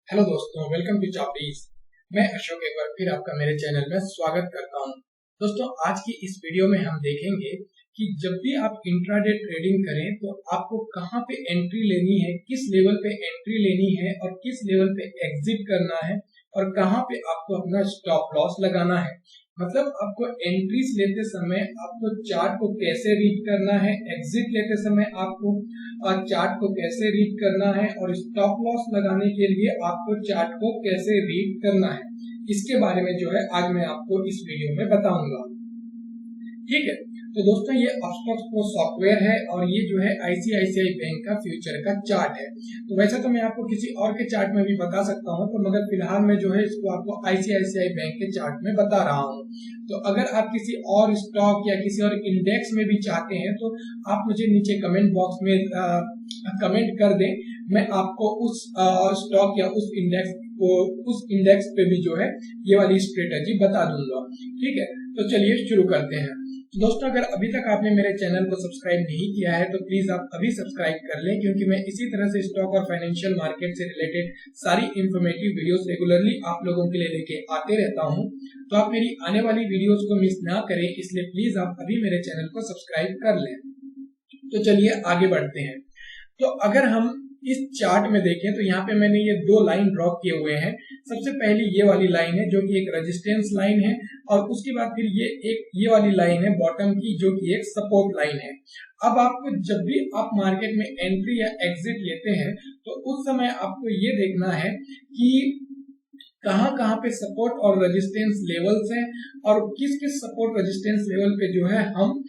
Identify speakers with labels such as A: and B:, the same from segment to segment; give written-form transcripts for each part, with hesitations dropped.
A: Hello दोस्तों, welcome to चापड़ीज। मैं अशोक एक बार फिर आपका मेरे चैनल में स्वागत करता हूं। दोस्तों, आज की इस वीडियो में हम देखेंगे कि जब भी आप इंट्राडे ट्रेडिंग करें तो आपको कहां पे एंट्री लेनी है, किस लेवल पे एंट्री लेनी है और किस लेवल पे एग्जिट करना है और कहां पे आपको अपना स्टॉप लॉस लगाना है। मतलब आपको एंट्रीज लेते समय आपको चार्ट को कैसे रीड करना है, एग्जिट लेते समय आपको चार्ट को कैसे रीड करना है और स्टॉप लॉस लगाने के लिए आपको चार्ट को कैसे रीड करना है, इसके बारे में जो है आज मैं आपको इस वीडियो में बताऊंगा। ठीक है, तो दोस्तों ये अपस्टॉक्स प्रो सॉफ्टवेयर है और ये जो है आईसीआईसीआई बैंक का फ्यूचर का चार्ट है। तो वैसे तो मैं आपको किसी और के चार्ट में भी बता सकता हूं, तो मगर फिलहाल मैं जो है इसको आपको आईसीआईसीआई बैंक के चार्ट में बता रहा हूं। तो अगर आप किसी और स्टॉक या किसी और इंडेक्स में भी चाहते हैं तो आप मुझे नीचे कमेंट बॉक्स में कमेंट कर दें, मैं आपको उस स्टॉक या उस इंडेक्स पे भी जो है ये वाली स्ट्रेटजी बता दूंगा। ठीक है, तो चलिए शुरू करते हैं। दोस्तों, अगर अभी तक आपने मेरे चैनल को सब्सक्राइब नहीं किया है तो प्लीज आप अभी सब्सक्राइब कर लें, क्योंकि मैं इसी तरह से स्टॉक और फाइनेंशियल मार्केट से रिलेटेड सारी इंफॉर्मेटिव वीडियोस रेगुलरली आप लोगों के लिए लेके आते रहता हूं। तो आप मेरी आने वाली वीडियोस को मिस ना करें, इसलिए प्लीज आप अभी मेरे चैनल को सब्सक्राइब कर लें। तो चलिए आगे बढ़ते हैं। तो अगर हम इस चार्ट में देखें तो यहाँ पे मैंने ये दो लाइन ड्रॉ किए हुए हैं। सबसे पहली ये वाली लाइन है जो कि एक रेजिस्टेंस लाइन है और उसके बाद फिर ये वाली लाइन है बॉटम की, जो कि एक सपोर्ट लाइन है। अब आपको जब भी आप मार्केट में एंट्री या एग्जिट लेते हैं तो उस समय आपको ये देखना है कि कहां पे सपोर्ट और रेजिस्टेंस लेवल्स हैं और किस किस सपोर्ट रेजिस्टेंस लेवल पे जो है हम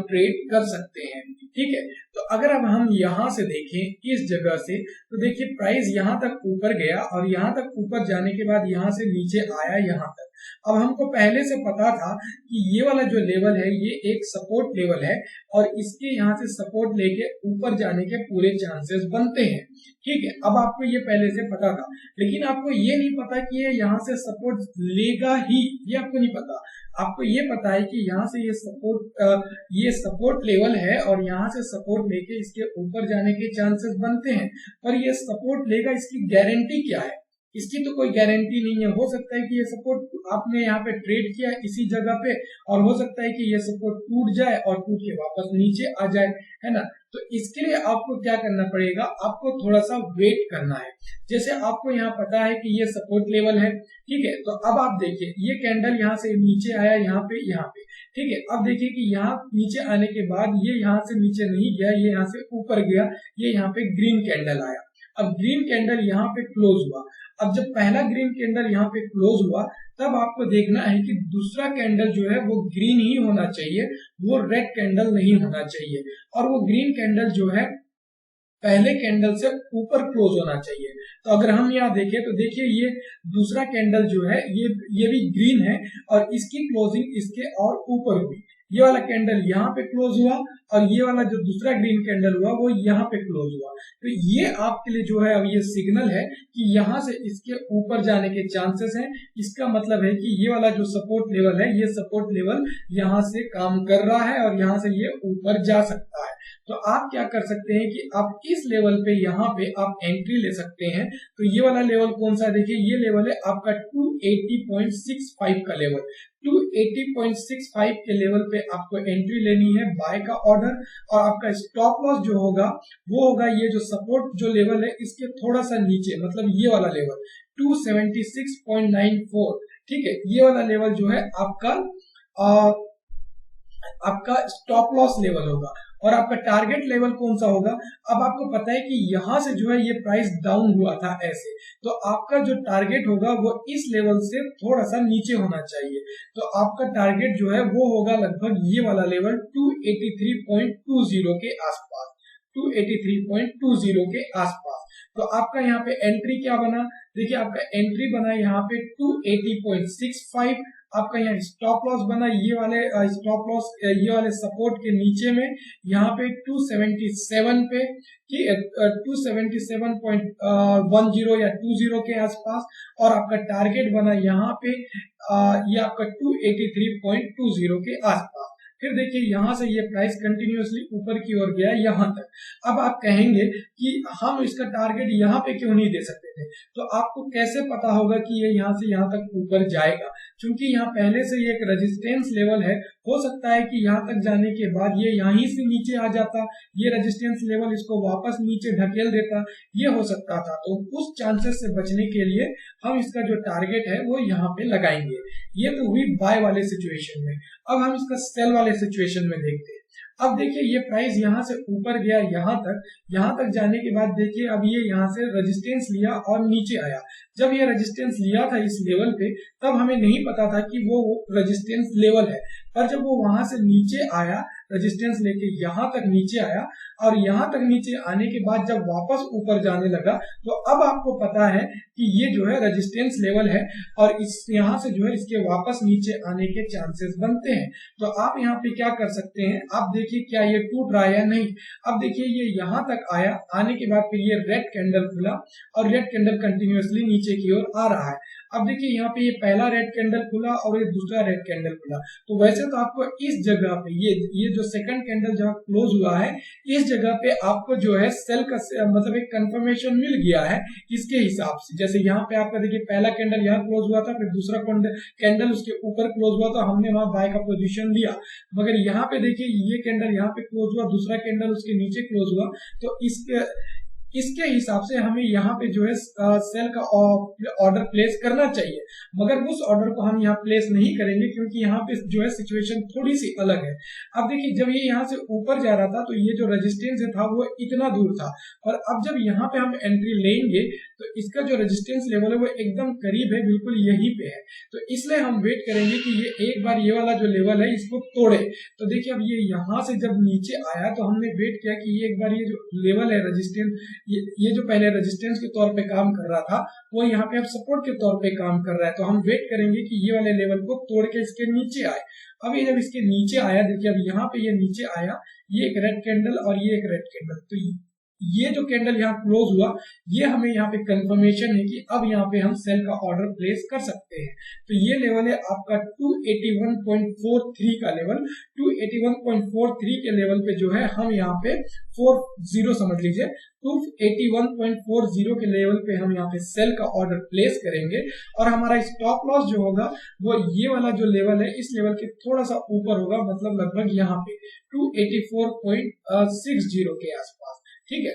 A: ट्रेड कर सकते हैं। ठीक है, तो अगर अब हम यहां से देखें इस जगह से, तो देखिए प्राइस यहां तक ऊपर गया और यहां तक ऊपर जाने के बाद यहां से नीचे आया यहां तक। अब हमको पहले से पता था कि ये वाला जो लेवल है ये एक सपोर्ट लेवल है और इसके यहाँ से सपोर्ट लेके ऊपर जाने के पूरे चांसेस बनते हैं। ठीक है, अब आपको ये पहले से पता था, लेकिन आपको ये नहीं पता कि ये यहाँ से सपोर्ट लेगा ही, ये आपको नहीं पता। आपको ये पता है कि यहाँ से ये सपोर्ट लेवल है और यहाँ से सपोर्ट लेके इसके ऊपर जाने के चांसेस बनते हैं, पर ये सपोर्ट लेगा इसकी गारंटी क्या है? इसकी तो कोई गारंटी नहीं है। हो सकता है कि ये सपोर्ट आपने यहाँ पे ट्रेड किया इसी जगह पे और हो सकता है कि ये सपोर्ट टूट जाए और टूट के वापस नीचे आ जाए, है ना। तो इसके लिए आपको क्या करना पड़ेगा, आपको थोड़ा सा वेट करना है। जैसे आपको यहाँ पता है कि ये सपोर्ट लेवल है, ठीक है, तो अब आप देखिए ये कैंडल यहाँ से नीचे आया यहाँ पे, ठीक है। अब देखिए कि यहाँ नीचे आने के बाद ये यहाँ से नीचे नहीं गया, ये यहाँ से ऊपर गया, ये यहाँ पे ग्रीन कैंडल आया। अब ग्रीन कैंडल यहाँ पे क्लोज हुआ। अब जब पहला ग्रीन कैंडल यहाँ पे क्लोज हुआ तब आपको देखना है कि दूसरा कैंडल जो है वो ग्रीन ही होना चाहिए, वो रेड कैंडल नहीं होना चाहिए। और वो ग्रीन कैंडल जो है पहले कैंडल से ऊपर क्लोज होना चाहिए। तो अगर हम यहाँ देखें तो देखिए ये दूसरा कैंडल जो है ये भी ग्रीन है और इसकी क्लोजिंग इसके और ऊपर हुई। ये वाला कैंडल यहाँ पे क्लोज हुआ और ये वाला जो दूसरा ग्रीन कैंडल हुआ वो यहाँ पे क्लोज हुआ। तो ये आपके लिए जो है अब ये सिग्नल है कि यहाँ से इसके ऊपर जाने के चांसेस हैं। इसका मतलब है कि ये वाला जो सपोर्ट लेवल है, ये सपोर्ट लेवल यहाँ से काम कर रहा है और यहाँ से ये ऊपर जा सकता है। तो आप क्या कर सकते हैं कि आप इस लेवल पे यहाँ पे आप एंट्री ले सकते हैं। तो ये वाला लेवल कौन सा है, देखिए ये लेवल है आपका 280.65 का लेवल। 280.65 के लेवल पे आपको एंट्री लेनी है, बाय का ऑर्डर। और आपका स्टॉप लॉस जो होगा वो होगा ये जो सपोर्ट जो लेवल है इसके थोड़ा सा नीचे, मतलब ये वाला लेवल 276.94। ठीक है, ये वाला लेवल जो है आपका स्टॉप लॉस लेवल होगा। और आपका टारगेट लेवल कौन सा होगा, अब आपको पता है कि यहां से जो है ये प्राइस डाउन हुआ था ऐसे, तो आपका जो टारगेट होगा वो इस लेवल से थोड़ा सा नीचे होना चाहिए। तो आपका टारगेट जो है वो होगा लगभग ये वाला लेवल 283.20 के आसपास, 283.20 के आसपास। तो आपका यहाँ पे एंट्री क्या बना, देखिए आपका एंट्री बना यहाँ पे 280.65। आपका यहाँ स्टॉप लॉस बना ये वाले स्टॉप लॉस ये वाले सपोर्ट के नीचे में यहाँ पे 277 पे कि 277.10 या 20 के आसपास। और आपका टारगेट बना यहाँ पे ये आपका 283.20 के आसपास। फिर देखिए यहाँ से ये प्राइस कंटिन्यूअसली ऊपर की ओर गया यहाँ तक। अब आप कहेंगे कि हम इसका टारगेट यहाँ पे क्यों नहीं दे सकते थे, तो आपको कैसे पता होगा कि ये यहाँ से यहाँ तक ऊपर जाएगा, क्योंकि यहाँ पहले से ये एक रेजिस्टेंस लेवल है। हो सकता है कि यहाँ तक जाने के बाद ये यहीं से नीचे आ जाता, ये रेजिस्टेंस लेवल इसको वापस नीचे ढकेल देता, ये हो सकता था। तो उस चांसेस से बचने के लिए हम इसका जो टारगेट है वो यहाँ पे लगाएंगे। ये तो हुई बाय वाले सिचुएशन में। अब हम इसका सेल वाले सिचुएशन में देखते हैं। अब देखिए ये प्राइस यहाँ से ऊपर गया यहाँ तक जाने के बाद देखिए अब ये यहाँ से रेजिस्टेंस लिया और नीचे आया। जब ये रेजिस्टेंस लिया था इस लेवल पे, तब हमें नहीं पता था कि वो रेजिस्टेंस लेवल है, पर जब वो वहां से नीचे आया, रेजिस्टेंस लेके यहाँ तक नीचे आया और यहाँ तक नीचे आने के बाद जब वापस ऊपर जाने लगा, तो अब आपको पता है कि ये जो है रेजिस्टेंस लेवल है और इस यहाँ से जो है इसके वापस नीचे आने के चांसेस बनते हैं। तो आप यहाँ पे क्या कर सकते हैं, आप देखिए क्या ये टूट रहा है या नहीं। अब देखिए ये यहाँ तक आया, आने के बाद फिर ये रेड कैंडल खुला और रेड कैंडल कंटिन्यूअसली नीचे की ओर आ रहा है। अब देखिए यहाँ पे ये पहला रेड कैंडल खुला और ये दूसरा रेड कैंडल खुला। तो वैसे तो आपको इस जगह पे ये जो सेकंड कैंडल जहाँ क्लोज हुआ है, इस जगह पे आपको जो है सेल का मतलब एक कंफर्मेशन मिल गया है इसके हिसाब से। जैसे यहाँ पे आपका देखिए पहला कैंडल यहाँ क्लोज हुआ था, फिर दूसरा कैंडल उसके ऊपर क्लोज हुआ था, हमने वहां बाय का पोजीशन लिया। मगर यहाँ पे देखिए ये कैंडल यहाँ पे क्लोज हुआ, दूसरा कैंडल उसके नीचे क्लोज हुआ, तो इसके हिसाब से हमें यहाँ पे जो है सेल का ऑर्डर प्लेस करना चाहिए। मगर उस ऑर्डर को हम यहाँ प्लेस नहीं करेंगे क्योंकि यहाँ पे जो है सिचुएशन थोड़ी सी अलग है। अब देखिए जब ये यहाँ से ऊपर जा रहा था तो ये जो रेजिस्टेंस था वो इतना दूर था, और अब जब यहाँ पे हम एंट्री लेंगे तो इसका जो रेजिस्टेंस लेवल है वो एकदम करीब है, बिल्कुल यहीं पे है। तो इसलिए हम वेट करेंगे कि ये एक बार ये वाला जो लेवल है इसको तोड़े। तो देखिए अब ये यहाँ से जब नीचे आया तो हमने वेट किया कि ये एक बार ये जो लेवल है रेजिस्टेंस, ये जो पहले रेजिस्टेंस के तौर पे काम कर रहा था वो यहाँ पे अब सपोर्ट के तौर पे काम कर रहा है। तो हम वेट करेंगे कि ये वाले लेवल को तोड़ के इसके नीचे आए। अब ये जब इसके नीचे आया, देखिए अब यहाँ पे ये नीचे आया, ये एक रेड कैंडल और ये एक रेड कैंडल, तो ये जो कैंडल यहाँ क्लोज हुआ, ये हमें यहाँ पे कंफर्मेशन है कि अब यहाँ पे हम सेल का ऑर्डर प्लेस कर सकते हैं। तो ये लेवल है आपका 281.43 का लेवल। 281.43 के लेवल पे जो है हम यहाँ पे 40 समझ लीजिए, 281.40 के लेवल पे हम यहाँ पे सेल का ऑर्डर प्लेस करेंगे और हमारा स्टॉप लॉस जो होगा वो ये वाला जो लेवल है इस लेवल के थोड़ा सा ऊपर होगा, मतलब लगभग यहाँ पे 284.60 के आसपास। ठीक है,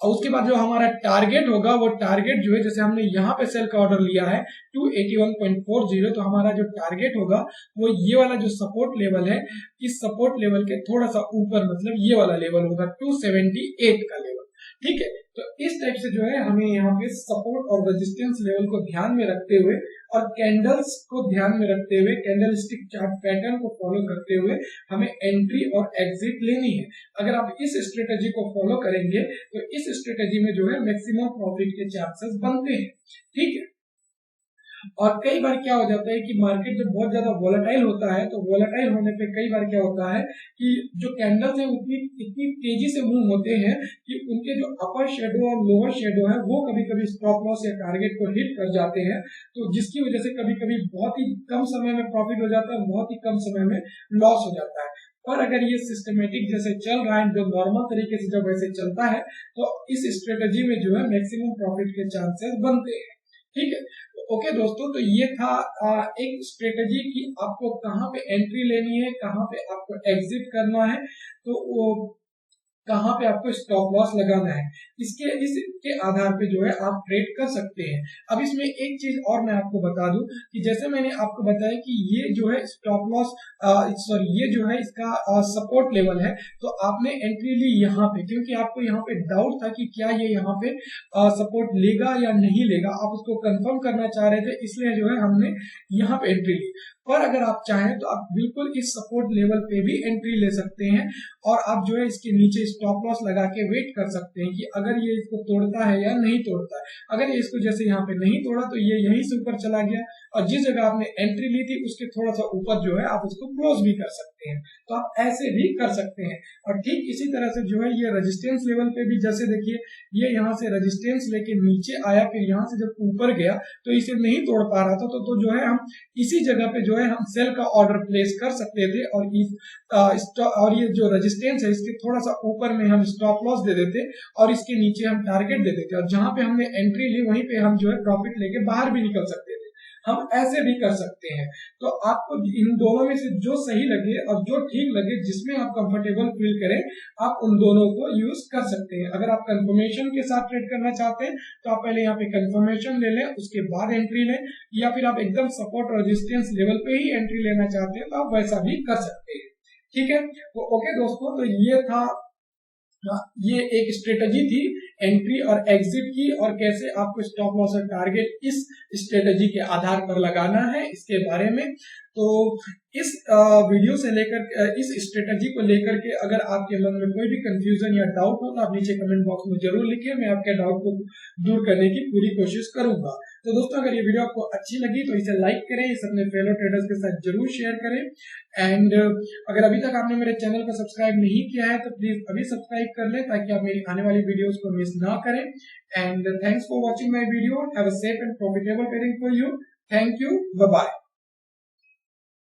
A: और उसके बाद जो हमारा टारगेट होगा वो टारगेट जो है, जैसे हमने यहाँ पे सेल का ऑर्डर लिया है 281.40, तो हमारा जो टारगेट होगा वो ये वाला जो सपोर्ट लेवल है, इस सपोर्ट लेवल के थोड़ा सा ऊपर, मतलब ये वाला लेवल होगा 278 का लेवल। ठीक है, तो इस टाइप से जो है हमें यहाँ पे सपोर्ट और रेजिस्टेंस लेवल को ध्यान में रखते हुए और कैंडल्स को ध्यान में रखते हुए, कैंडल स्टिक चार्ट पैटर्न को फॉलो करते हुए हमें एंट्री और एग्जिट लेनी है। अगर आप इस स्ट्रेटेजी को फॉलो करेंगे तो इस स्ट्रेटेजी में जो है मैक्सिमम प्रॉफिट के चांसेस बनते हैं। ठीक है, और कई बार क्या हो जाता है कि मार्केट जब बहुत ज्यादा वोलेटाइल होता है, तो वोलेटाइल होने पे कई बार क्या होता है कि जो कैंडल्स है इतनी तेजी से मूव होते हैं कि उनके जो अपर शेडो और लोअर शेडो है वो कभी कभी स्टॉप लॉस या टारगेट को हिट कर जाते हैं, तो जिसकी वजह से कभी कभी बहुत ही कम समय में प्रॉफिट हो जाता है, बहुत ही कम समय में लॉस हो जाता है। पर अगर ये सिस्टमेटिक जैसे चल रहा है, जो नॉर्मल तरीके से जब वैसे चलता है, तो इस स्ट्रेटेजी में जो है मैक्सिमम प्रॉफिट के चांसेस बनते हैं। ठीक है, ओके दोस्तों, तो ये था एक स्ट्रेटेजी कि आपको कहाँ पे एंट्री लेनी है, कहाँ पे आपको एग्जिट करना है, तो वो कहाँ पे आपको स्टॉप लॉस लगाना है, इसके आधार पे जो है आप ट्रेड कर सकते हैं। अब इसमें एक चीज और मैं आपको बता दूं कि जैसे मैंने आपको बताया कि ये जो है स्टॉप लॉस ये जो है इसका सपोर्ट लेवल है, तो आपने एंट्री ली यहाँ पे क्योंकि आपको यहाँ पे डाउट था कि क्या ये यहाँ पे सपोर्ट लेगा या नहीं लेगा, आप उसको कंफर्म करना चाह रहे थे, इसलिए जो है हमने यहाँ पे एंट्री ली। पर अगर आप चाहें तो आप बिल्कुल इस सपोर्ट लेवल पे भी एंट्री ले सकते हैं और आप जो है इसके नीचे स्टॉप लॉस लगा के वेट कर सकते हैं कि अगर ये इसको तोड़ता है या नहीं तोड़ता है। अगर ये इसको जैसे यहाँ पे नहीं तोड़ा तो ये यहीं से ऊपर चला गया और जिस जगह आपने एंट्री ली थी उसके थोड़ा सा ऊपर जो है आप उसको क्लोज भी कर सकते हैं, तो आप ऐसे भी कर सकते हैं। और ठीक इसी तरह से जो है ये रेजिस्टेंस लेवल पे भी, जैसे देखिए ये यहाँ से रेजिस्टेंस लेके नीचे आया, फिर यहाँ से जब ऊपर गया तो इसे नहीं तोड़ पा रहा था, तो जो है हम इसी जगह पे जो जो है हम सेल का ऑर्डर प्लेस कर सकते थे और ये जो रेजिस्टेंस है इसके थोड़ा सा ऊपर में हम स्टॉप लॉस दे देते और इसके नीचे हम टारगेट दे देते और जहां पे हमने एंट्री ली वहीं पे हम जो है प्रॉफिट लेके बाहर भी निकल सकते थे। हम ऐसे भी कर सकते हैं। तो आपको इन दोनों में से जो सही लगे और जो ठीक लगे, जिसमें आप कंफर्टेबल फील करें, आप उन दोनों को यूज कर सकते हैं। अगर आप कंफर्मेशन के साथ ट्रेड करना चाहते हैं तो आप पहले यहाँ पे कंफर्मेशन ले लें, उसके बाद एंट्री लें, या फिर आप एकदम सपोर्ट और रेजिस्टेंस लेवल पे ही एंट्री लेना चाहते हैं तो आप वैसा भी कर सकते हैं। ठीक है, तो ओके दोस्तों, तो ये था, ये एक स्ट्रेटजी थी एंट्री और एग्जिट की, और कैसे आपको स्टॉप लॉस और टारगेट इस स्ट्रेटजी के आधार पर लगाना है इसके बारे में। तो इस वीडियो से लेकर इस स्ट्रेटजी को लेकर के अगर आपके मन में कोई भी कंफ्यूजन या डाउट हो तो आप नीचे कमेंट बॉक्स में जरूर लिखिए, मैं आपके डाउट को दूर करने की पूरी कोशिश करूंगा। तो दोस्तों, अगर ये वीडियो आपको अच्छी लगी तो इसे लाइक करें, इसे अपने फेलो ट्रेडर्स के साथ जरूर शेयर करें, एंड अगर अभी तक आपने मेरे चैनल को सब्सक्राइब नहीं किया है तो प्लीज अभी सब्सक्राइब कर लें ताकि आप मेरी आने वाली वीडियोस को मिस ना करें। And thanks for watching my video, have a safe and profitable trading for you. Thank you, bye bye.